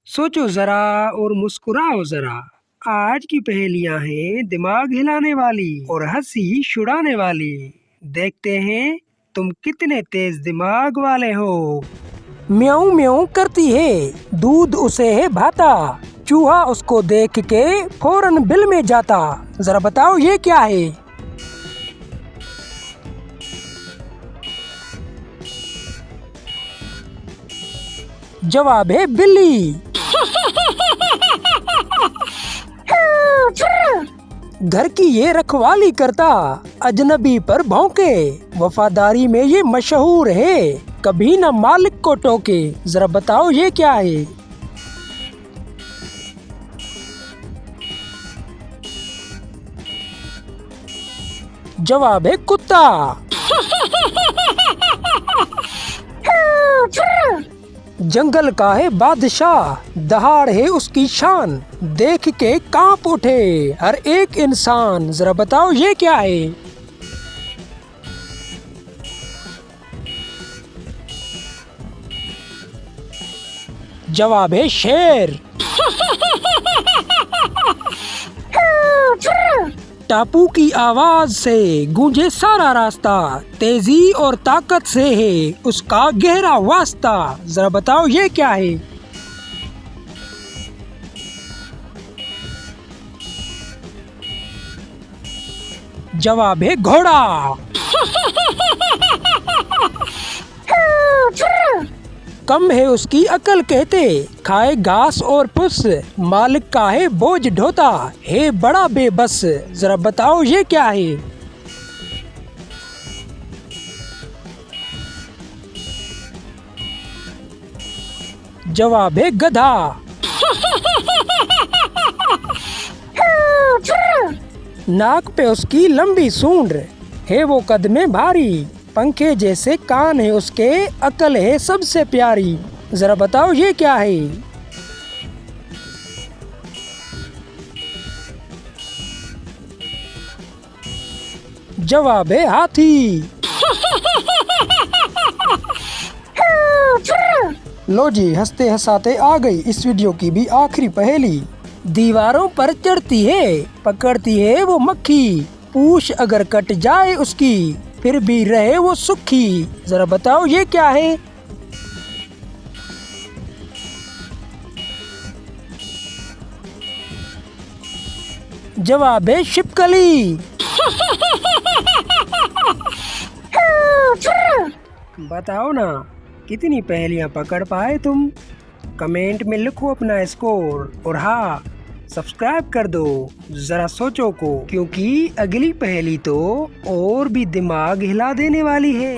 सोचो जरा और मुस्कुराओ जरा। आज की पहेलियां हैं दिमाग हिलाने वाली और हंसी छुड़ाने वाली। देखते हैं तुम कितने तेज दिमाग वाले हो। म्याऊं म्याऊं करती है, दूध उसे है भाता, चूहा उसको देख के फौरन बिल में जाता। जरा बताओ ये क्या है? जवाब है बिल्ली। घर की ये रखवाली करता, अजनबी पर भौंके, वफादारी में ये मशहूर है, कभी न मालिक को टोके। जरा बताओ ये क्या है? जवाब है कुत्ता। जंगल का है बादशाह, दहाड़ है उसकी शान, देख के कांप उठे हर एक इंसान। जरा बताओ ये क्या है? जवाब है शेर। टापू की आवाज से गूंजे सारा रास्ता, तेजी और ताकत से है उसका गहरा वास्ता। जरा बताओ ये क्या है? जवाब है घोड़ा। कम है उसकी अकल कहते, खाए घास और फुस, मालिक का है बोझ ढोता, है बड़ा बेबस। जरा बताओ ये क्या है? जवाब है गधा। नाक पे उसकी लंबी सूंड, है वो कद में भारी, पंखे जैसे कान है उसके, अकल है सबसे प्यारी। जरा बताओ ये क्या है? जवाब है हाथी। लो जी, हंसते हंसाते आ गई इस वीडियो की भी आखिरी पहेली। दीवारों पर चढ़ती है, पकड़ती है वो मक्खी, पूछ अगर कट जाए उसकी, फिर भी रहे वो सुखी। जरा बताओ ये क्या है? जवाब है छिपकली। बताओ ना, कितनी पहेलियां पकड़ पाए तुम? कमेंट में लिखो अपना स्कोर, और हाँ, सब्सक्राइब कर दो जरा सोचो को, क्योंकि अगली पहेली तो और भी दिमाग हिला देने वाली है।